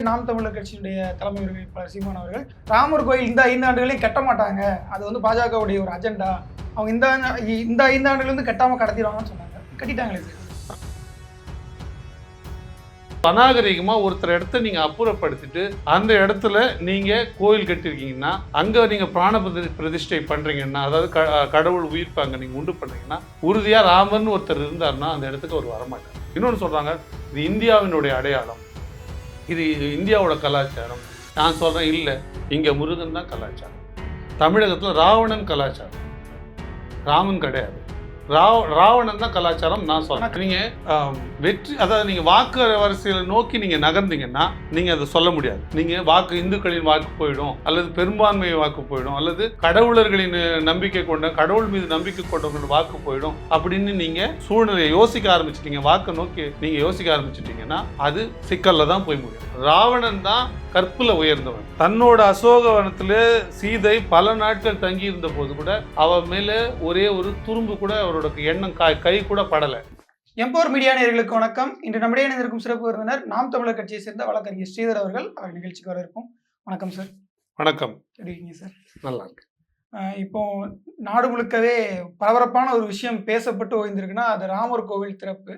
நாம் தமிழர் கட்சியினுடைய தலைமை ஒருங்கிணைப்பாளர் சீமான் அவர்கள் ராமர் கோயில் இந்த 5 ஆண்டுகளையும் கட்ட மாட்டாங்க, அது வந்து பாஜகவுடைய ஒரு அஜெண்டா, அவங்க இந்த 5 ஆண்டுகள் கட்டாம கடத்திடுவாங்கன்னு சொன்னாங்க. கட்டிட்டாங்களே சார். அநாகரிகமா ஒருத்தர் இடத்த நீங்க அப்புறப்படுத்திட்டு அந்த இடத்துல நீங்க கோயில் கட்டிருக்கீங்கன்னா, அங்க நீங்க பிராண பிரதிஷ்டை பண்றீங்கன்னா, அதாவது கடவுள் உயிர்ப்பாங்க நீங்க உண்டு பண்றீங்கன்னா, உறுதியா ராமர்னு ஒருத்தர் இருந்தாருன்னா அந்த இடத்துக்கு அவர் வரமாட்டார். இன்னொன்று சொல்றாங்க, இது இந்தியாவினுடைய அடையாளம், இது இந்தியாவோட கலாச்சாரம். நான் சொல்றேன் இல்லை, இங்க முருகன் தான் கலாச்சாரம். தமிழகத்துல ராவணன் கலாச்சாரம், ராமன் கிடையாது. ராவணன் தான் கலாச்சாரம். நான் சொல்றேன், நீங்க வெற்றி, அதாவது நீங்க வாக்கு வரிசையில நோக்கி நீங்க நகர்ந்தீங்கன்னா நீங்க அதை சொல்ல முடியாது. நீங்க வாக்கு இந்துக்களின் வாக்கு போயிடும், அல்லது பெரும்பான்மை வாக்கு போயிடும், அல்லது கடவுளர்களின் நம்பிக்கை கொண்ட, கடவுள் மீது நம்பிக்கை கொண்டவர்கள் வாக்கு போயிடும் அப்படின்னு நீங்க சூழ்நிலையை யோசிக்க ஆரம்பிச்சிட்டீங்க, வாக்கு நோக்கி நீங்க யோசிக்க ஆரம்பிச்சிட்டீங்கன்னா அது சிக்கல்ல தான் போய் முடியும். ராவணன் தான் கற்புல உயர்ந்தவன். தன்னோட அசோகவனத்துல சீதை பல நாட்கள் தங்கி இருந்த போது கூட அவ மேல ஒரே ஒரு துரும்பு கூட அவரோட எண்ணம் கை கூட படல. எம்பவர் மீடியா நேயர்களுக்கு வணக்கம். இன்று நம்முடைய இணைந்திருக்கும் சிறப்பு விருந்தினர் நாம் தமிழர் கட்சியை சேர்ந்த வழக்கறிஞர் ஸ்ரீதர் அவர்கள். அவர் நிகழ்ச்சிக்கு வரவேற்போம். வணக்கம் சார். வணக்கம். எப்படி இருக்கீங்க சார்? நல்லா இருக்கு. இப்போ நாடு முழுக்கவே பரபரப்பான ஒரு விஷயம் பேசப்பட்டு ஓய்ந்திருக்குன்னா அது ராமர் கோவில் திறப்பு.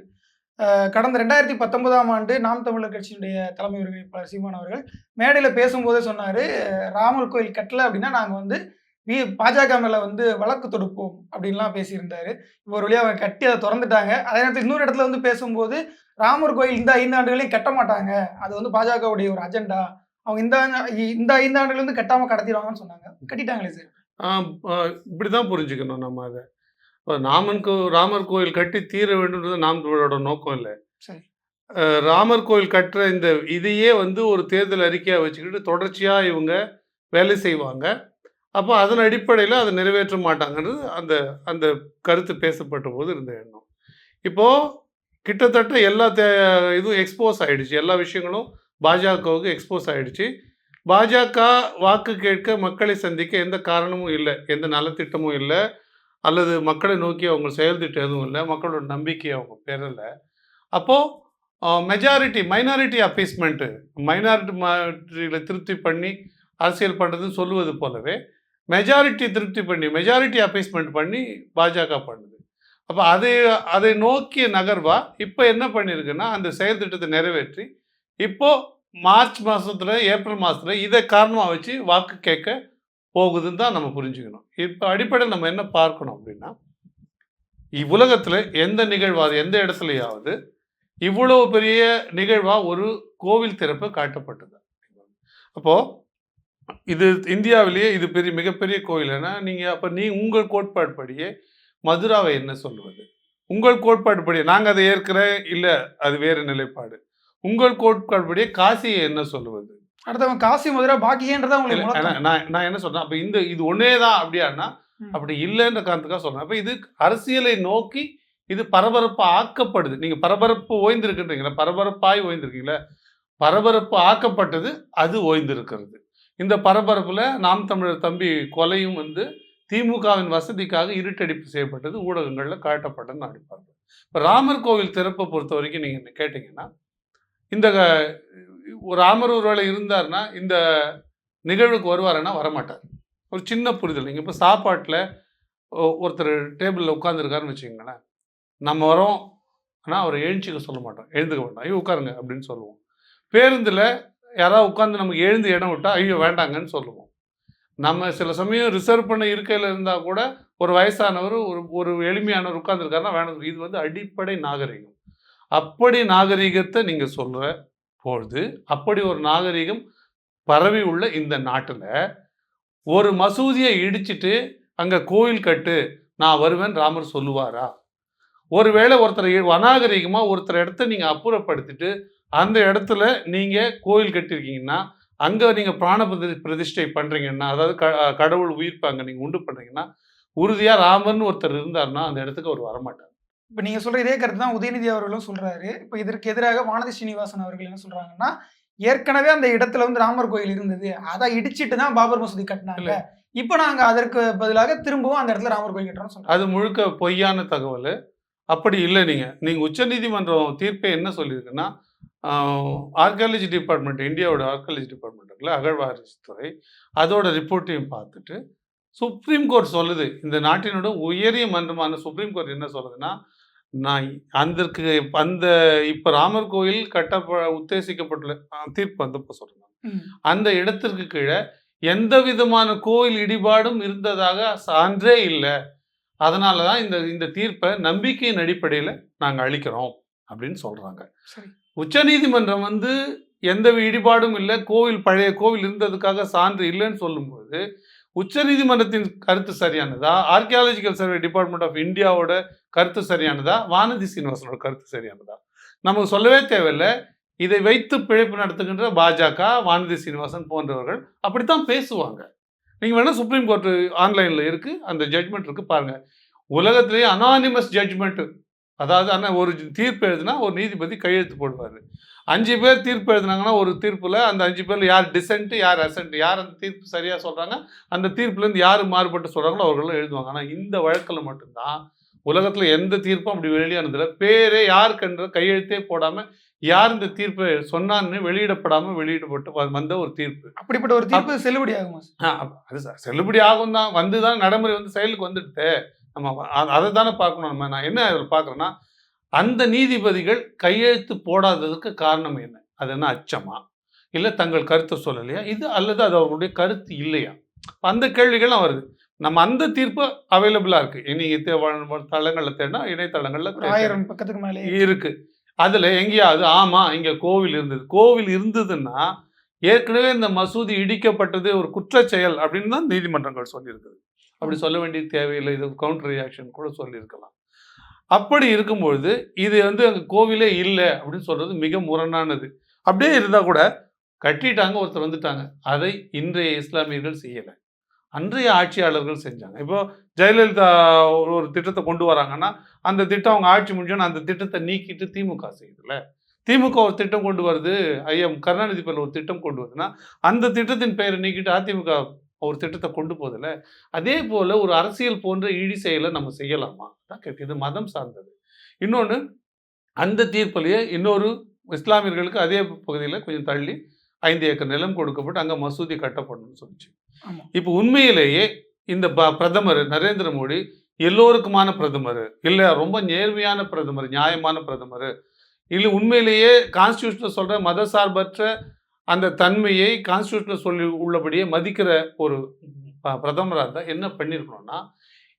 கடந்த 2019ஆம் ஆண்டு நாம் தமிழர் கட்சியினுடைய தலைமை ஒருங்கிணைப்பாளர் சீமான் அவர்கள் மேடையில் பேசும்போதே சொன்னார், ராமர் கோயில் கட்டலை அப்படின்னா நாங்கள் வந்து பாஜக மேலே வந்து வழக்கு தொடுப்போம் அப்படின்லாம் பேசியிருந்தாரு. இப்போ ஒரு வழியாக அவங்க கட்டி அதை திறந்துட்டாங்க. அதே நேரத்தில் இன்னொரு இடத்துல வந்து பேசும்போது ராமர் கோயில் இந்த 5 ஆண்டுகளையும் கட்ட மாட்டாங்க, அது வந்து பாஜகவுடைய ஒரு அஜெண்டா, அவங்க இந்த 5 ஆண்டுகள் கட்டாமல் கடத்திடுவாங்கன்னு சொன்னாங்க. கட்டிட்டாங்களே சார். இப்படிதான் புரிஞ்சுக்கணும் நம்ம அதை. ராமர் கோயில் கட்டி தீர வேண்டும்ன்றது நாம் தமிழோட நோக்கம் இல்லை. ராமர் கோயில் கட்டுற இந்த இதையே வந்து ஒரு தேர்தல் அறிக்கையாக வச்சுக்கிட்டு தொடர்ச்சியாக இவங்க வேலை செய்வாங்க. அப்போ அதன் அடிப்படையில் அதை நிறைவேற்ற மாட்டாங்கன்றது அந்த அந்த கருத்து பேசப்பட்ட போது இருந்த எண்ணம். இப்போது கிட்டத்தட்ட எல்லா இதுவும் எக்ஸ்போஸ் ஆகிடுச்சு, எல்லா விஷயங்களும் பாஜகவுக்கு எக்ஸ்போஸ் ஆகிடுச்சு. பாஜக வாக்கு கேட்க, மக்களை சந்திக்க எந்த காரணமும் இல்லை, எந்த நலத்திட்டமும் இல்லை, அல்லது மக்களை நோக்கி அவங்க செயல் திட்டம் எதுவும் இல்லை, மக்களோட நம்பிக்கையை அவங்க பெறலை. அப்போது மைனாரிட்டி அப்பீஸ்மெண்ட்டு, மைனாரிட்டியில் திருப்தி பண்ணி அரசியல் பண்ணுறதுன்னு சொல்லுவது போலவே மெஜாரிட்டி திருப்தி பண்ணி, மெஜாரிட்டி அப்பீஸ்மெண்ட் பண்ணி பாஜக பண்ணுது. அப்போ அதை நோக்கிய நகர்வா இப்போ என்ன பண்ணியிருக்குன்னா, அந்த செயல் திட்டத்தை நிறைவேற்றி இப்போது மார்ச் மாதத்தில், ஏப்ரல் மாதத்தில் இதை காரணமாக வச்சு வாக்கு கேட்க போகுதுன்னு தான் நம்ம புரிஞ்சுக்கணும். இப்போ அடிப்படையில் நம்ம என்ன பார்க்கணும் அப்படின்னா, உலகத்தில் எந்த நிகழ்வாது, எந்த இடத்துலையாவது இவ்வளோ பெரிய நிகழ்வாக ஒரு கோவில் திறப்பு காட்டப்பட்டது. அப்போது இது இந்தியாவிலேயே இது மிகப்பெரிய கோயில். ஏன்னா நீங்கள் உங்கள் கோட்பாடு படியே மதுராவை என்ன சொல்லுவது, உங்கள் கோட்பாடு படியே நாங்கள் அதை ஏற்கிறேன் இல்லை, அது வேறு நிலைப்பாடு. உங்கள் கோட்பாடு படியே காசியை என்ன சொல்லுவது, அடுத்தவங்க காசி மதுரா பாக்கியன்றதா உங்களுக்கு நான் என்ன சொல்றேன். அப்ப இது ஒன்னே தான் அப்படியானா அப்படி இல்லைன்ற காரணத்துக்காக சொல்றேன். அப்ப இது அரசியலை நோக்கி இது பரபரப்பு ஆக்கப்படுது. நீங்க பரபரப்பு ஓய்ந்திருக்குன்றீங்களா, பரபரப்பாய் ஓய்ந்திருக்கீங்களா, பரபரப்பு ஆக்கப்பட்டது, அது ஓய்ந்திருக்கிறது. இந்த பரபரப்புல நாம் தமிழர் தம்பி கொலையும் வந்து திமுகவின் வசதிக்காக இருட்டடிப்பு செய்யப்பட்டது, ஊடகங்கள்ல காட்டப்பட்டதுன்னு அடிப்பாங்க. இப்ப ராமர் கோவில் திறப்பை பொறுத்த வரைக்கும் நீங்க கேட்டீங்கன்னா, இந்த ராமர் ஒருவேளை இருந்தார்னா இந்த நிகழ்வுக்கு வருவாருன்னா வரமாட்டார். ஒரு சின்ன புரிதல். நீங்கள் இப்போ சாப்பாட்டில் ஒருத்தர் டேபிளில் உட்காந்துருக்காருன்னு வச்சுக்கோங்களேன், நம்ம வரோம் ஆனால் அவரை எழுந்திக்க சொல்ல மாட்டோம், எழுந்துக்க மாட்டோம், ஐயோ உட்காருங்க அப்படின்னு சொல்லுவோம். பேருந்தில் யாராவது உட்காந்து நமக்கு எழுந்து இடம் விட்டால் ஐயோ வேண்டாங்கன்னு சொல்லுவோம். நம்ம சில சமயம் ரிசர்வ் பண்ண இருக்கையில் இருந்தால் கூட ஒரு வயசானவர் ஒரு எளிமையானவர் உட்காந்துருக்காருன்னா வேணும். இது வந்து அடிப்படை நாகரிகம். அப்படி நாகரிகத்தை நீங்கள் சொல்கிற பொழுது, அப்படி ஒரு நாகரிகம் பரவி உள்ள இந்த நாட்டில் ஒரு மசூதியை இடிச்சிட்டு அங்கே கோயில் கட்டு நான் வருவேன் ராமர் சொல்லுவாரா? ஒருவேளை ஒருத்தர் அநாகரிகமாக ஒருத்தர் இடத்த நீங்கள் அப்புறப்படுத்திட்டு அந்த இடத்துல நீங்கள் கோயில் கட்டியிருக்கீங்கன்னா, அங்கே நீங்கள் பிராண பிரதிஷ்டை பண்ணுறீங்கன்னா, அதாவது கடவுள் உயிர்ப்பாங்க நீங்கள் உண்டு பண்ணுறீங்கன்னா, உறுதியாக ராமர்னு ஒருத்தர் இருந்தார்னா அந்த இடத்துக்கு அவர் வரமாட்டார். இப்போ நீங்கள் சொல்கிற இதே கருத்து தான் உதயநிதி அவர்களும் சொல்கிறாரு. இப்போ இதற்கு எதிராக வானதி ஸ்ரீனிவாசன் அவர்கள் என்ன சொல்கிறாங்கன்னா, ஏற்கனவே அந்த இடத்துல வந்து ராமர் கோயில் இருந்தது, அதை இடிச்சிட்டு தான் பாபர் மசூதி கட்டினாங்க, இப்போ நாங்கள் அதற்கு பதிலாக திரும்பவும் அந்த இடத்துல ராமர் கோயில் கட்டுறோம்னு சொல்கிறோம். அது முழுக்க பொய்யான தகவல். அப்படி இல்லை. நீங்கள் உச்சநீதிமன்றம் தீர்ப்பை என்ன சொல்லியிருக்குன்னா, ஆர்கியாலஜி டிபார்ட்மெண்ட், இந்தியாவோட ஆர்கியாலஜி டிபார்ட்மெண்ட் இருக்குல்ல, அகழ்வாராய்ச்சித்துறை, அதோட ரிப்போர்ட்டையும் பார்த்துட்டு சுப்ரீம் கோர்ட் சொல்லுது, இந்த நாட்டினோட உயரிய மன்றமான சுப்ரீம் கோர்ட் என்ன சொல்லுதுன்னா, நான் அதற்கு அந்த இப்போ ராமர் கோயில் உத்தேசிக்கப்பட்டுள்ள தீர்ப்பு வந்தப்போ சொல்றாங்க, அந்த இடத்திற்கு கீழே எந்த விதமான கோயில் இடிபாடும் இருந்ததாக சான்றே இல்லை. அதனால தான் இந்த தீர்ப்பை நம்பிக்கையின் அடிப்படையில் நாங்கள் அளிக்கிறோம் அப்படின்னு சொல்றாங்க. உச்சநீதிமன்றம் வந்து எந்த இடிபாடும் இல்லை, பழைய கோவில் இருந்ததுக்காக சான்று இல்லைன்னு சொல்லும்போது உச்சநீதிமன்றத்தின் கருத்து சரியானதா, ஆர்கியாலஜிக்கல் சர்வே டிபார்ட்மெண்ட் ஆஃப் இந்தியாவோட கருத்து சரியானதா, வானதி சீனிவாசனோட கருத்து சரியானதா? நமக்கு சொல்லவே தேவையில்லை. இதை வைத்து பிழைப்பு நடத்துகின்ற பாஜக, வானதி சீனிவாசன் போன்றவர்கள் அப்படித்தான் பேசுவாங்க. நீங்கள் வேணால் சுப்ரீம் கோர்ட்டு ஆன்லைனில் இருக்குது, அந்த ஜட்மெண்ட் இருக்குது பாருங்கள். உலகத்திலேயே அனானிமஸ் ஜட்மெண்ட்டு, அதாவது ஒரு தீர்ப்பு எழுதுனா ஒரு நீதிபதி கையெழுத்து போடுவார். 5 பேர் தீர்ப்பு எழுதுனாங்கன்னா ஒரு தீர்ப்பில் அந்த 5 பேரில் யார் டிசென்ட்டு, யார் அசென்ட், யார் அந்த தீர்ப்பு சரியாக சொல்கிறாங்க, அந்த தீர்ப்புலேருந்து யார் மாறுபட்டு சொல்கிறாங்களோ அவர்களும் எழுதுவாங்க. ஆனால் இந்த வழக்கில் மட்டும்தான் உலகத்தில் எந்த தீர்ப்பும் அப்படி வெளியானதில்லை. பேரே யாருக்குன்ற கையெழுத்தே போடாமல் யார் இந்த தீர்ப்பை சொன்னான்னு வெளியிடப்படாமல் வெளியிடப்பட்டு வந்த ஒரு தீர்ப்பு. அப்படிப்பட்ட ஒரு தீர்ப்பு செல்லுபடி ஆகுமா? அது செல்லுபடி ஆகும் தான், வந்து தான் நடைமுறை வந்து செயலுக்கு வந்துட்டு நம்ம அதை தானே பார்க்கணும். நான் என்ன அதில் பார்க்குறேன்னா, அந்த நீதிபதிகள் கையெழுத்து போடாததுக்கு காரணம் என்ன? அது என்ன அச்சமா, இல்லை தங்கள் கருத்தை சொல்லலையா, இது அல்லது அது அவர்களுடைய கருத்து இல்லையா? அந்த கேள்விகள்லாம் வருது. நம்ம அந்த தீர்ப்பு அவைலபிளாக இருக்குது. நீங்கள் தளங்களில் தேடினா, இணையதளங்களில் 1000 பக்கத்துக்கு மேலே இருக்குது. அதில் எங்கேயாவது ஆமாம் இங்கே கோவில் இருந்தது, கோவில் இருந்ததுன்னா ஏற்கனவே இந்த மசூதி இடிக்கப்பட்டது ஒரு குற்றச் செயல் அப்படின்னு தான் நீதிமன்றங்கள் சொல்லியிருக்குது. அப்படி சொல்ல வேண்டிய தேவையில்லை, இது கவுண்டர் ரியாக்ஷன் கூட சொல்லியிருக்கலாம். அப்படி இருக்கும்பொழுது இது வந்து அங்கே கோவிலே இல்லை அப்படின்னு சொல்கிறது மிக முரணானது. அப்படியே இருந்தால் கூட கட்டிட்டாங்க, ஒருத்தர் வந்துட்டாங்க, அதை இன்றைய இஸ்லாமியர்கள் செய்யலை, அன்றைய ஆட்சியாளர்கள் செஞ்சாங்க. இப்போ ஜெயலலிதா ஒரு திட்டத்தை கொண்டு வராங்கன்னா அந்த திட்டம் அவங்க ஆட்சி முடிஞ்சோன்னா அந்த திட்டத்தை நீக்கிட்டு திமுக செய்யுதுல்ல. திமுக ஒரு திட்டம் கொண்டு வருது, கருணாநிதி பேரில் ஒரு திட்டம் கொண்டு வருதுன்னா அந்த திட்டத்தின் பெயரை நீக்கிட்டு அதிமுக ஒரு திட்டத்தை கொண்டு போதில்ல. அதே போல் ஒரு அரசியல் போன்ற இழி செயலை நம்ம செய்யலாமா தான் கேட்கு. இது மதம் சார்ந்தது. இன்னொன்று, அந்த தீர்ப்பிலேயே இன்னொரு இஸ்லாமியர்களுக்கு அதே பகுதியில் கொஞ்சம் தள்ளி 5 ஏக்கர் நிலம் கொடுக்கப்பட்டு அங்கே மசூதி கட்டப்படணும்னு சொல்லிச்சு. இப்போ உண்மையிலேயே இந்த பிரதமர் நரேந்திர மோடி எல்லோருக்குமான பிரதமர் இல்லை, ரொம்ப நேர்மையான பிரதமர், நியாயமான பிரதமர் இல்லை, உண்மையிலேயே கான்ஸ்டியூஷனில் சொல்கிற மதசார்பற்ற அந்த தன்மையை கான்ஸ்டியூஷனில் சொல்லி உள்ளபடியே மதிக்கிற ஒரு பிரதமராக இருந்தால் என்ன பண்ணியிருக்கணும்னா,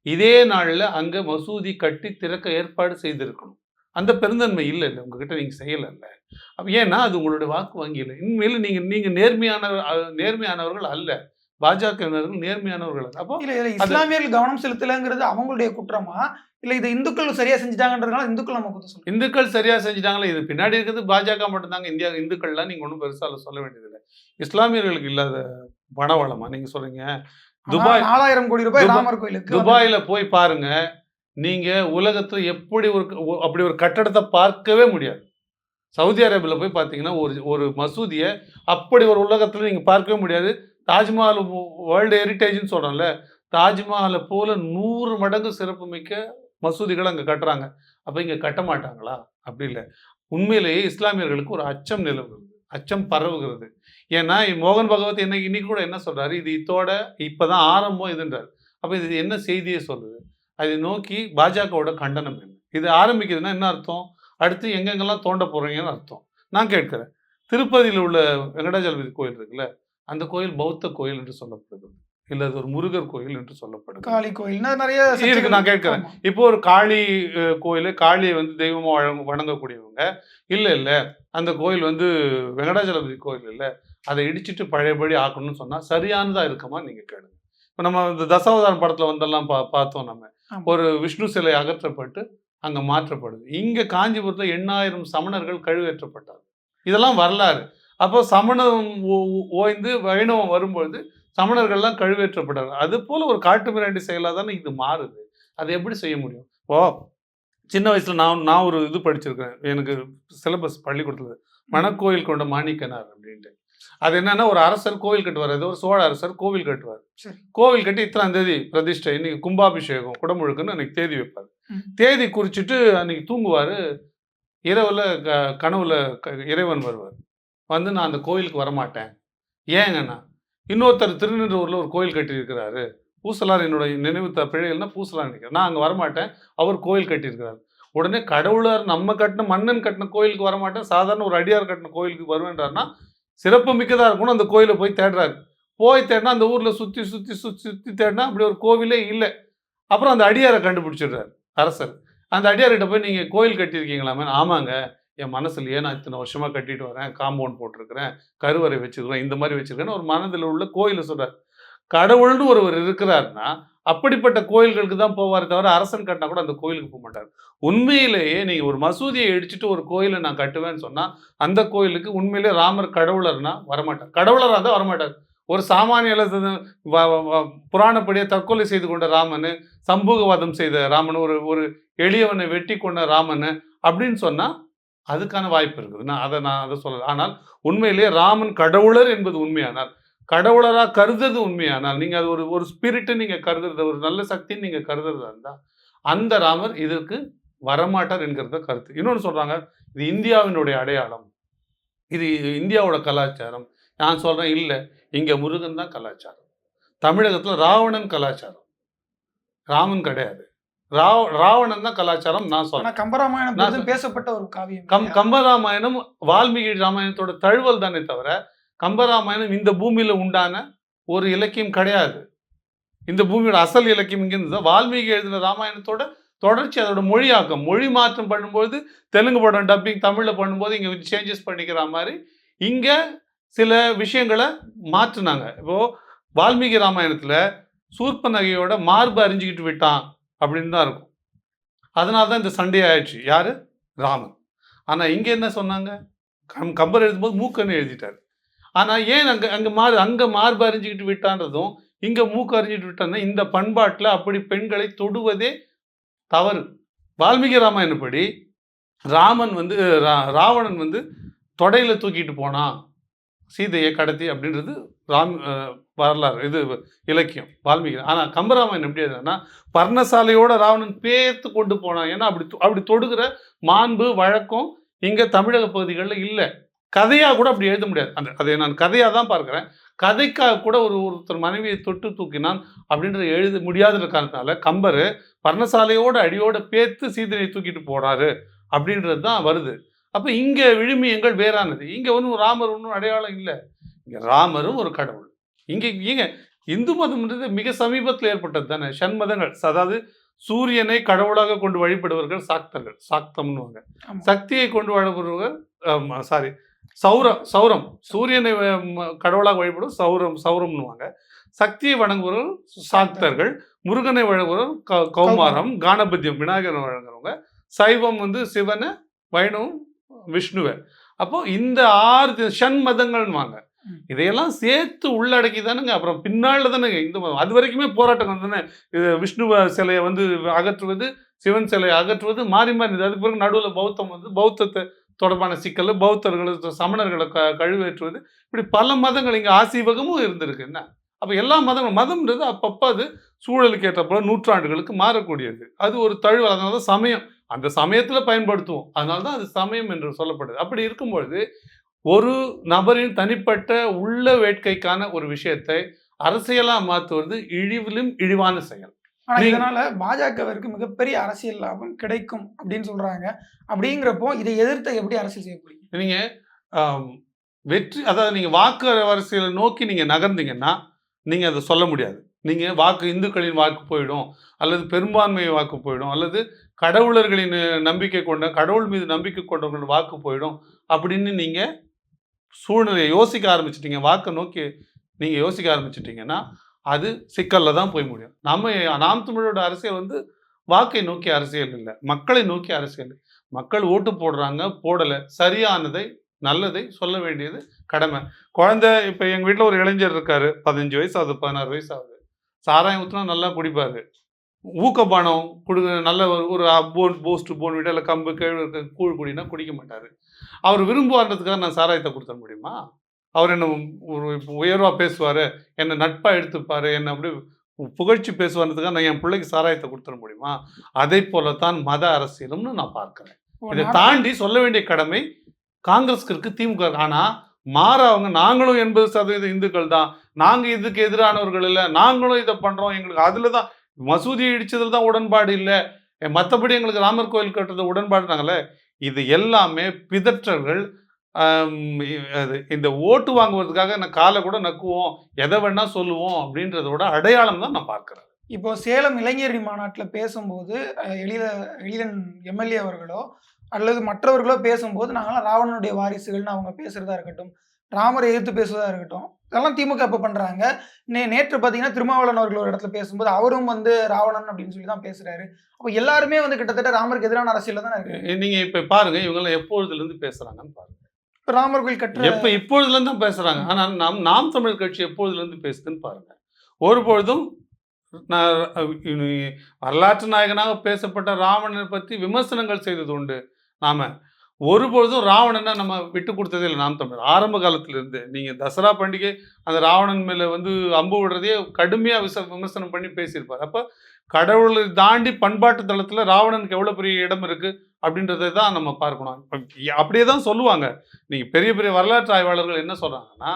இதே நாளில் அங்கே மசூதி கட்டி திறக்க ஏற்பாடு செய்திருக்கணும். அந்த பெருந்தன்மை இல்லை இல்லை உங்ககிட்ட, நீங்கள் செய்யலைல்ல. அப்போ ஏன்னா அது உங்களுடைய வாக்கு வங்கி இல்லை. உண்மையில் நீங்கள் நேர்மையானவர்கள் அல்ல, பாஜகவினர்கள் நேர்மையானவர்கள் அல்ல. அப்போ இஸ்லாமியர்கள் கவனம் செலுத்தலைங்கிறது அவங்களுடைய குற்றமா, இல்லை இது இந்துக்கள் சரியா செஞ்சுட்டாங்கன்றதுனால இந்துக்கள் நம்ம குற்றம் சொல்லுவோம்? இந்துக்கள் சரியா செஞ்சுட்டாங்களே, இது பின்னாடி இருக்கிறது பாஜக மட்டும்தாங்க. இந்தியா இந்துக்கள்லாம் நீங்கள் ஒன்றும் பெருசாக சொல்ல வேண்டியதில்லை. இஸ்லாமியர்களுக்கு இல்லாத பணவளமா நீங்கள் சொல்றீங்க? துபாய் 4000 கோடி ரூபாய் ராமர் கோயிலுக்கு துபாயில் போய் பாருங்க, நீங்கள் உலகத்தில் அப்படி ஒரு கட்டடத்தை பார்க்கவே முடியாது. சவுதி அரேபியாவில் போய் பார்த்தீங்கன்னா ஒரு மசூதியை அப்படி ஒரு உலகத்தில் நீங்கள் பார்க்கவே முடியாது. தாஜ்மஹால் வேர்ல்டு ஹெரிட்டேஜ்னு சொல்கிறோம்ல, தாஜ்மஹாலை போல 100 மடங்கு சிறப்பு மிக்க மசூதிகள் அங்கே கட்டுறாங்க. அப்போ இங்கே கட்ட மாட்டாங்களா? அப்படி இல்லை. உண்மையிலேயே இஸ்லாமியர்களுக்கு ஒரு அச்சம் நிலவுகிறது, அச்சம் பரவுகிறது. ஏன்னா மோகன் பகவத் இன்னைக்கு கூட என்ன சொல்கிறாரு, இது இதோட இப்போ தான் ஆரம்பம் இதுன்றார். அப்போ இது என்ன செய்தியை சொல்லுது? அதை நோக்கி பாஜகவோட கண்டனம் என்ன? இது ஆரம்பிக்குதுன்னா என்ன அர்த்தம்? அடுத்து எங்கெங்கெல்லாம் தோண்ட போகிறீங்கன்னு அர்த்தம். நான் கேட்குறேன், திருப்பதியில் உள்ள வெங்கடாஜலபதி கோயில் இருக்குல்ல, அந்த கோயில் பௌத்த கோயில் என்று சொல்லப்படுகிறது, இல்லை அது ஒரு முருகர் கோயில் என்று சொல்லப்படுது, காளி கோயில் நிறைய இருக்கு. நான் கேட்குறேன், இப்போ ஒரு காளி கோயில், காளியை வந்து தெய்வமாக வணங்கக்கூடியவங்க இல்லை அந்த கோயில் வந்து வெங்கடாஜலபதி கோயில் இல்லை, அதை இடிச்சிட்டு பழையபடி ஆக்கணும்னு சொன்னால் சரியானதாக இருக்குமா நீங்கள் கேளுங்க. இப்போ நம்ம இந்த தசாவதாரம் படத்தில் வந்தெல்லாம் பார்த்தோம், நம்ம ஒரு விஷ்ணு சிலை அகற்றப்பட்டு அங்கே மாற்றப்படுது. இங்கே காஞ்சிபுரத்தில் 8000 சமணர்கள் கழுவேற்றப்பட்டார். இதெல்லாம் வரலாறு. அப்போ சமணம் ஓய்ந்து வைணவம் வரும்பொழுது சமணர்கள்லாம் கழுவேற்றப்பட்டார். அது போல் ஒரு காட்டு மிராண்டி செயலாக தானே இது மாறுது. அதை எப்படி செய்ய முடியும்? சின்ன வயசில் நான் ஒரு இது படிச்சிருக்கேன், எனக்கு சிலபஸ் பள்ளிக்கூடத்தில் மணக்கோயில் கொண்ட மாணிக்கனார் அப்படின்ட்டு. அது என்னன்னா, ஒரு அரசர் கோவில் கட்டுவார், ஏதோ ஒரு சோழ அரசர் கோவில் கட்டுவார். கோவில் கட்டி இத்தனாம் தேதி பிரதிஷ்டை, இன்னைக்கு கும்பாபிஷேகம் குடமுழுக்குன்னு அன்னைக்கு தேதி வைப்பார். தேதி குறிச்சிட்டு அன்னைக்கு தூங்குவார். இரவுல கனவுல இறைவன் வருவார். வந்து நான் அந்த கோயிலுக்கு வரமாட்டேன். ஏங்கன்னா, இன்னொருத்தர் திருநின்றவூர்ல ஒரு கோயில் கட்டியிருக்கிறாரு. பூசலார் என்னுடைய நினைவு பிழைகள்னா பூசலார் நினைக்கிறேன். நான் அங்க வரமாட்டேன். அவர் கோயில் கட்டியிருக்கிறார். உடனே கடவுளார் நம்ம கட்டின மன்னன் கட்டின கோயிலுக்கு வரமாட்டேன். சாதாரண ஒரு அடியார் கட்டின கோயிலுக்கு வருவேன்றார்னா, சிறப்பு மிக்கதா இருக்கணும். அந்த கோயில போய் தேடுறாரு. போய் தேடினா அந்த ஊர்ல சுத்தி, சுத்தி, சுத்தி, சுத்தி தேடினா அப்படி ஒரு கோவிலே இல்ல. அப்புறம் அந்த அடியார கண்டுபிடிச்சிடுறாரு அரசர். அந்த அடியார்கிட்ட போய் நீங்க கோயில் கட்டியிருக்கீங்களாமே? ஆமாங்க. என் மனசுலயே நான் இத்தனை வருஷமா கட்டிட்டு வரேன். காம்பவுண்ட் போட்டிருக்கிறேன். கருவறை வச்சிருக்கிறேன். இந்த மாதிரி வச்சிருக்கேன்னு ஒரு மனதில் உள்ள கோயில சொல்றாரு. கடவுள்னு ஒருவர் இருக்கிறார்னா, அப்படிப்பட்ட கோயில்களுக்கு தான் போவாரே தவிர, அரசன் கட்டினா கூட அந்த கோயிலுக்கு போமாட்டாரு. உண்மையிலேயே நீங்க ஒரு மசூதிய இடிச்சுட்டு ஒரு கோயில நான் கட்டுவேன்னு சொன்னா, அந்த கோயிலுக்கு உண்மையிலேயே ராமர் கடவுளர்னா வரமாட்டார். கடவுளரா இருந்தா வரமாட்டார். ஒரு சாமானிய வ வ புராணப்படியே தற்கொலை செய்து கொண்ட ராமனு, சம்பூகவாதம் செய்த ராமனு, ஒரு ஒரு எளியவனை வெட்டி கொண்ட ராமனு அப்படின்னு சொன்னா, அதுக்கான வாய்ப்பு இருக்குது. நான் அத சொல்லல. ஆனால் உண்மையிலேயே ராமன் கடவுளர் என்பது உண்மையானால், கடவுளரா கருதுறது உண்மையானால், நீங்க அது ஒரு ஒரு ஸ்பிரிட் நீங்க கருதுறது, ஒரு நல்ல சக்தின்னு நீங்க கருதுறதா இருந்தா, அந்த ராமர் இதற்கு வரமாட்டார் என்கிறத கருத்து. இன்னொன்னு சொல்றாங்க, இது இந்தியாவினுடைய அடையாளம். இது இந்தியாவோட கலாச்சாரம். நான் சொல்றேன் இல்ல. இங்க முருகன் தான் கலாச்சாரம். தமிழகத்துல ராவணன் கலாச்சாரம். ராமன் கிடையாது. ராவணன் தான் கலாச்சாரம் நான் ஆனா சொல்றேன். கம்பராமாயணம் நான் பெரிதும் பேசப்பட்ட ஒரு காவியம் இல்லையா? கம்பராமாயணம் வால்மீகி ராமாயணத்தோட தழுவல் தானே தவிர, கம்பராமாயணம் இந்த பூமியில உண்டான ஒரு இலக்கியம் கிடையாது. இந்த பூமியோட அசல் இலக்கியம் இங்க இருந்து தான். வால்மீகி எழுதின ராமாயணத்தோட தொடர்ச்சி, அதோட மொழியாக்கம். மொழி மாற்றம் பண்ணும்போது தெலுங்கு படம் டப்பிங் தமிழ்ல பண்ணும்போது இங்க சேஞ்சஸ் பண்ணிக்கிற மாரி, இங்க சில விஷயங்கள மாற்றுனாங்க. இப்போ வால்மீகி ராமாயணத்துல சூர்ப்பனகையோட மார்பு அரிஞ்சுக்கிட்டு விட்டான் அப்படின்னு தான் இருக்கும். அதனால தான் இந்த சண்டை ஆயிடுச்சு. யாரு? ராமன். ஆனா இங்க என்ன சொன்னாங்க? கம்பர் எழுதும்போது மூக்கன்னு எழுதிட்டாரு. ஆனா ஏன் அங்க மார்பு அரிஞ்சுக்கிட்டு விட்டான்றதும், இங்க மூக்கு அரிஞ்சுட்டு விட்டான்னா, இந்த பண்பாட்டுல அப்படி பெண்களை தொடுவதே தவறு. வால்மீகி ராமாயணப்படி ராமன் வந்து ராவணன் வந்து தொடையில தூக்கிட்டு போனான் சீதையை கடத்தி அப்படின்றது வரலாறு, இது இலக்கியம் வால்மீகி. ஆனா கம்பராமாயணம் எப்படி எழுதுனா, பர்ணசாலையோட ராவணன் பேர்த்து கொண்டு போனான். ஏன்னா அப்படி தொடுகிற மாண்பு வழக்கம் இங்க தமிழக பகுதிகளில் இல்லை. கதையா கூட அப்படி எழுத முடியாது. அதை நான் கதையா தான் பார்க்கிறேன். கதைக்காக கூட ஒருத்தர் மனைவியை தொட்டு தூக்கினான் அப்படின்ற எழுத முடியாத காரணத்தால கம்பர் பர்ணசாலையோட அடியோட பேர்த்து சீதையை தூக்கிட்டு போறாரு அப்படின்றது தான் வருது. அப்ப இங்க விழுமியங்கள் வேறானது. இங்க வந்து ராமர் ஒன்றும் அடையாளம் இல்லை. இங்க ராமரும் ஒரு கடவுள். இங்க இந்து மதம்ன்றது மிக சமீபத்தில் ஏற்பட்டது தானே. ஷண்மதங்கள், அதாவது சூரியனை கடவுளாக கொண்டு வழிபடுவர்கள் சாக்தர்கள், சாக்தம்னுவாங்க. சக்தியை கொண்டு வழிபடுவர்கள் சௌரம், சூரியனை கடவுளாக வழிபடுவது சௌரம்னுவாங்க. சக்தியை வணங்குபவர்கள் சாக்தர்கள், முருகனை வழங்குபவர்கள் கௌமாரம், கானபத்தியம் விநாயகரை வழங்குறவங்க, சைவம் வந்து சிவனை, வைணவம் விஷ்ணுவை. அப்போ இந்த 6 ஷண்மதங்கள்னுவாங்க. இதையெல்லாம் சேர்த்து உள்ளடக்கி தானுங்க. அப்புறம் பின்னால தானுங்க இந்த அது வரைக்குமே போராட்டம் தானே. விஷ்ணுவ சிலையை வந்து அகற்றுவது, சிவன் சிலையை அகற்றுவது மாறி மாறி. அதுக்கு பிறகு நடுவில் பௌத்தம் வந்து பௌத்தத்தை தொடர்பான சிக்கல், பௌத்தர்கள் சமணர்களை கழுவேற்றுவது, இப்படி பல மதங்கள் இங்கே ஆசீவகமும் இருந்திருக்கு. என்ன அப்போ எல்லா மதங்களும், மதம்ன்றது அப்பப்போ அது சூழலுக்கு ஏற்றப்போல நூற்றாண்டுகளுக்கு மாறக்கூடியது. அது ஒரு தழுவல். அதனால தான் சமயம் அந்த சமயத்தில் பயன்படுத்துவோம். அதனால தான் அது சமயம் என்று சொல்லப்படுது. அப்படி இருக்கும்பொழுது ஒரு நபரின் தனிப்பட்ட உள்ள வேட்கைக்கான ஒரு விஷயத்தை அரசியலா மாற்றுவது இழிவிலும் இழிவான செயல். ஆனா இதனால பாஜகவிற்கு மிகப்பெரிய அரசியல் லாபம் கிடைக்கும் அப்படின்னு சொல்றாங்க. அப்படிங்கிறப்போ இதை எதிர்த்து எப்படி அரசியல் செய்ய முடியும்? நீங்க வெற்றி, அதாவது நீங்க வாக்கு அரசியலை நோக்கி நீங்க நகர்ந்தீங்கன்னா நீங்க அதை சொல்ல முடியாது. நீங்க இந்துக்களின் வாக்கு போயிடும், அல்லது பெரும்பான்மை வாக்கு போயிடும், அல்லது கடவுளர்களின் நம்பிக்கை கொண்ட, கடவுள் மீது நம்பிக்கை கொண்டவர்கள் வாக்கு போயிடும் அப்படின்னு நீங்க சூழ்நிலையை யோசிக்க ஆரம்பிச்சிட்டீங்க, வாக்கை நோக்கி நீங்க யோசிக்க ஆரம்பிச்சிட்டீங்கன்னா அது சிக்கல்ல தான் போய் முடியும். நாம் தமிழோட அரசியல் வந்து வாக்கை நோக்கி அரசியல் இல்லை, மக்களை நோக்கி அரசியல். மக்கள் ஓட்டு போடுறாங்க, போடலை, சரியானதை நல்லதை சொல்ல வேண்டியது கடமை. குழந்தை இப்போ எங்கள் வீட்டில் ஒரு இளைஞர் இருக்காரு, 15 வயசு ஆகுது, 16 வயசு ஆகுது. சாராயம் ஊற்றினா நல்லா குடிப்பாரு. ஊக்கப்பானம் கொடுங்க, நல்ல ஒரு பூஸ்ட் போன்விட்டா இல்லை கம்பு கேழ்வரகு கூழ் குடினா குடிக்க மாட்டார். அவர் விரும்புவார்ன்றதுக்காக நான் சாராயத்தை கொடுத்த முடியுமா? அவர் என்ன ஒரு உயர்வாக பேசுவார், என்னை நட்பாக எடுத்துப்பார், என்னை அப்படி புகழ்ச்சி பேசுவார்ன்றதுக்காக நான் என் பிள்ளைக்கு சாராயத்தை கொடுத்துட முடியுமா? அதை போலத்தான் மத அரசியலும்னு நான் பார்க்குறேன். இதை தாண்டி சொல்ல வேண்டிய கடமை காங்கிரஸ்க்கு இருக்கு, திமுக இருக்கு. ஆனா மாற அவங்க நாங்களும் 80% இந்துக்கள் தான், நாங்க இதுக்கு எதிரானவர்கள் இல்லை, நாங்களும் இதை பண்றோம், எங்களுக்கு அதுலதான் மசூதியை இடிச்சதுல தான் உடன்பாடு இல்லை, மற்றபடி எங்களுக்கு ராமர் கோயில் கட்டுறது உடன்பாடுனாங்களே. இது எல்லாமே பிதற்றல்கள். இந்த ஓட்டு வாங்குவதற்காக நான் காலை கூட நக்குவோம், எதை வேணா சொல்லுவோம் அப்படின்றதோட அடையாளம் தான் நான் பார்க்கிறேன். இப்போ சேலம் இளைஞரணி மாநாட்டில் பேசும்போது எழிலன் எம்எல்ஏ அவர்களோ அல்லது மற்றவர்களோ பேசும்போது நாங்களாம் ராவணனுடைய வாரிசுகள்னு அவங்க பேசுறதா இருக்கட்டும், ராமரை எதிர்த்து பேசுவதா இருக்கட்டும், இதெல்லாம் திமுக இப்போ பண்றாங்க. நேற்று பார்த்தீங்கன்னா திருமாவளவன் அவர்கள் ஒரு இடத்துல பேசும்போது அவரும் வந்து ராவணன் அப்படின்னு சொல்லி தான் பேசுறாரு. அப்போ எல்லாருமே வந்து கிட்டத்தட்ட ராமருக்கு எதிரான அரசியல் தான் இருக்கு. நீங்க இப்ப பாருங்க, இவங்க எப்பொழுதுல இருந்து பேசுறாங்கன்னு பாருங்க. ராமர் கோயில் கட்டுற இப்பொழுதுல இருந்து தான் பேசுறாங்க. ஆனா நாம் தமிழர் கட்சி எப்பொழுதுல இருந்து பேசுதுன்னு பாருங்க. ஒருபொழுதும் வரலாற்று நாயகனாக பேசப்பட்ட ராவணனை பற்றி விமர்சனங்கள் செய்தது உண்டு. நாம ஒருபொழுதும் ராவணனை நம்ம விட்டு கொடுத்ததே இல்லை. நாம் தமிழர் ஆரம்ப காலத்திலிருந்து நீங்க தசரா பண்டிகை அந்த ராவணன் மேல வந்து அம்பு விடுறதையே கடுமையா விமர்சனம் பண்ணி பேசியிருப்பார். அப்ப கடவுளை தாண்டி பண்பாட்டு தளத்துல ராவணனுக்கு எவ்வளவு பெரிய இடம் இருக்கு அப்படின்றதை தான் நம்ம பார்க்கணும். அப்படியே தான் சொல்லுவாங்க. நீங்க பெரிய பெரிய வரலாற்று ஆய்வாளர்கள் என்ன சொல்றாங்கன்னா,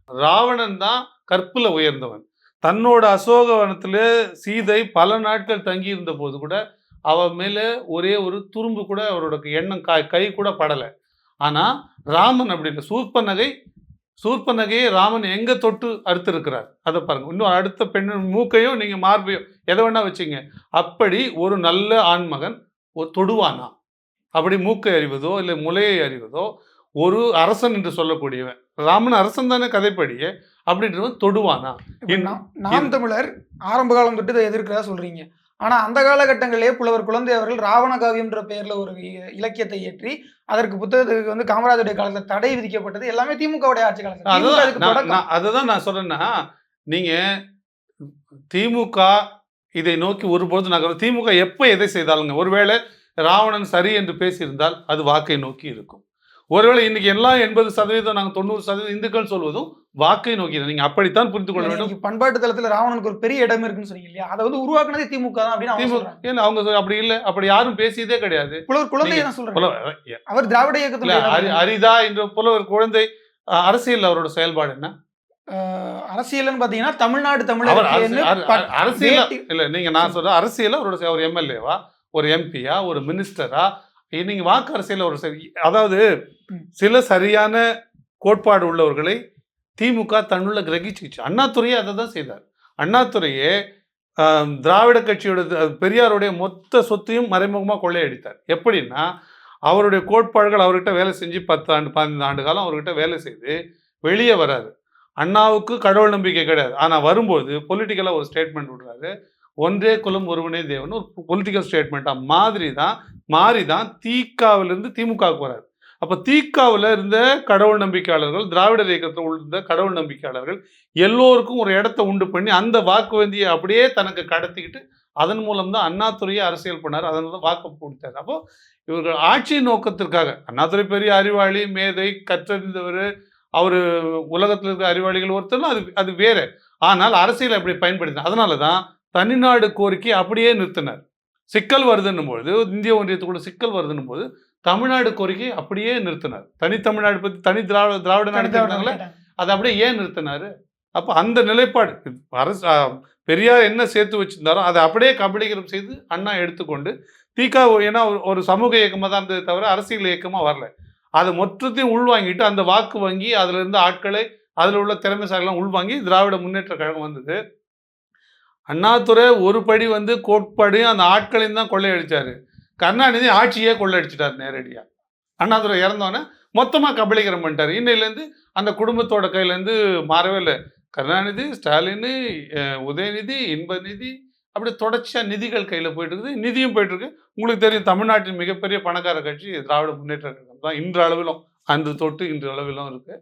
ராவணன் தான் கற்புல உயர்ந்தவன். தன்னோட அசோகவனத்திலே சீதை பல நாட்கள் தங்கி இருந்த போது கூட அவ மேல ஒரே ஒரு துரும்பு கூட அவரோட எண்ணம் கை கூட படலை. ஆனா ராமன் அப்படி இல்லை. சூர்பனகையை ராமன் எங்க தொட்டு அறுத்திருக்கிறார், அதை பாருங்க. இன்னும் அடுத்த பெண்ணு மூக்கையும் நீங்க மார்பையோ எதை வேணா வச்சுங்க. அப்படி ஒரு நல்ல ஆண்மகன் ஒரு தொடுவானா? அப்படி மூக்கை அறிவதோ இல்லை முலையை அறிவதோ ஒரு அரசன் என்று சொல்லக்கூடியவன், ராமன் அரசன் தானே கதைப்படியே, அப்படின்றவன் தொடுவானா? நாம் தமிழர் ஆரம்ப காலம் தொட்டு இதை எதிர்க்கிறதா சொல்றீங்க. ஆனா அந்த காலகட்டங்களிலே புலவர் குழந்தை அவர்கள் ராவண காவியம்ன்ற பெயர்ல ஒரு இலக்கியத்தை ஏற்றி அதற்கு புத்தகத்துக்கு வந்து காமராஜருடைய காலத்துல தடை விதிக்கப்பட்டது எல்லாமே திமுகவுடைய ஆட்சி காலத்துல. அதுதான் நான் சொல்றேன்னா, நீங்க திமுக இதை நோக்கி ஒருபோது நகரும். திமுக எப்ப எதை செய்தாலுங்க, ஒருவேளை ராவணன் சரி என்று பேசியிருந்தால் அது வாக்கை நோக்கி இருக்கும். ஒருவேளை இன்னைக்கு எல்லாம் 80% நாங்கள் 90% இந்துக்கள் சொல்வதும் வாக்கை நோக்கி. நீங்க அப்படித்தான் புரிந்து கொள்ள வேண்டும். பண்பாட்டு தளத்துல ராவணனுக்கு ஒரு பெரிய இடம் இருக்குன்னு சொன்னீங்க இல்லையா, அதை வந்து உருவாக்குனதே திமுக தான் அப்படின்னு அவங்க அப்படி இல்லை, அப்படி யாரும் பேசியதே கிடையாது. புலவர் குழந்தை என்ன சொல்றாங்க, அவர் திராவிட இயக்கத்துல அரிதா என்ற புலவர் குழந்தை அரசியல் அவரோட செயல்பாடு என்ன? அரசியல் பாத்தீங்கன்னா தமிழ்நாடு தமிழர் அரசியல் இல்ல. நீங்க நான் சொல்ற அரசியல் அவரோட ஒரு எம்எல்ஏவா, ஒரு எம்பியா, ஒரு மினிஸ்டரா, நீங்க வாக்கு அரசியல் ஒரு அதாவது சில சரியான கோட்பாடு உள்ளவர்களை திமுக தன்னுள்ள கிரகிச்சிச்சு. அண்ணாதுரையே அதை தான் செய்தார். அண்ணாதுரையே திராவிட கட்சியோட பெரியாருடைய மொத்த சொத்தையும் மறைமுகமாக கொள்ளையடித்தார். எப்படின்னா, அவருடைய கோட்பாடுகள் அவர்கிட்ட வேலை செஞ்சு 10 ஆண்டு 15 ஆண்டு காலம் அவர்கிட்ட வேலை செய்து வெளியே வராது. அண்ணாவுக்கு கடவுள் நம்பிக்கை கிடையாது. ஆனால் வரும்போது பொலிட்டிக்கலாக ஒரு ஸ்டேட்மெண்ட் விடுறாரு, ஒன்றே குலம் ஒருவனே தேவன், ஒரு பொலிட்டிக்கல் ஸ்டேட்மெண்ட்டாக மாறி தான் தீக்காவிலிருந்து திமுகவுக்கு வராது. அப்போ தீக்காவில் இருந்த கடவுள் நம்பிக்கையாளர்கள், திராவிடர் இயக்கத்தில் இருந்த கடவுள் நம்பிக்கையாளர்கள் எல்லோருக்கும் ஒரு இடத்த உண்டு பண்ணி அந்த வாக்கு வந்தியை அப்படியே தனக்கு கடத்திக்கிட்டு அதன் மூலம் தான் அண்ணாதுரையை அரசியல் பண்ணார். அதனால தான் வாக்கு கொடுத்தார். அப்போ இவர்கள் ஆட்சி நோக்கத்திற்காக, அண்ணாதுரை பெரிய அறிவாளி, மேதை, கற்றறிந்தவர், அவர் உலகத்தில் இருக்கிற அறிவாளிகள் ஒருத்தர், அது வேற. ஆனால் அரசியல் அப்படி பயன்படுத்தினார். அதனால தான் தனிநாடு கோரிக்கை அப்படியே நிறுத்தினார். சிக்கல் வருதுன்னும் பொழுது, இந்திய ஒன்றியத்துக்குள்ள சிக்கல் வருதுன்னும் போது தமிழ்நாடு கோரிக்கை அப்படியே நிறுத்தினார். தனித்தமிழ்நாடு பற்றி தனி திராவிட நாடு அதை அப்படியே ஏன் நிறுத்தினாரு? அப்போ அந்த நிலைப்பாடு அரசு பெரியார் என்ன சேர்த்து வச்சிருந்தாரோ அதை அப்படியே கபலீகரம் செய்து அண்ணா எடுத்துக்கொண்டு திக, ஏன்னா ஒரு சமூக இயக்கமாக தான் இருந்தது தவிர அரசியல் இயக்கமாக வரல. அதை மொத்தத்தையும் உள்வாங்கிட்டு அந்த வாக்கு வங்கி அதில் இருந்த ஆட்களை, அதில் உள்ள திறமைசாலிகளாம் உள்வாங்கி திராவிட முன்னேற்ற கழகம் வந்தது. அண்ணாதுரை ஒரு படி வந்து கோட்பாடையும் அந்த ஆட்களையும் தான் கொள்ளையடிச்சாரு. கருணாநிதி ஆட்சியே கொள்ளையடிச்சிட்டார் நேரடியாக. அண்ணாதுரை இறந்தோன்னே மொத்தமாக கபலீகரம் பண்ணிட்டார். இன்னையிலேருந்து அந்த குடும்பத்தோட கையிலேருந்து மாறவே இல்லை. கருணாநிதி, ஸ்டாலின், உதயநிதி, இன்பநிதி, அப்படி தொடர்ச்சியாக நிதிகள் கையில் போயிட்டு இருக்குது. நிதியும் போயிட்டு இருக்கு. உங்களுக்கு தெரியும், தமிழ்நாட்டின் மிகப்பெரிய பணக்கார கட்சி திராவிட முன்னேற்ற கழகம் தான் இன்று அளவிலும், அன்று தொட்டு இன்று அளவிலும் இருக்கு.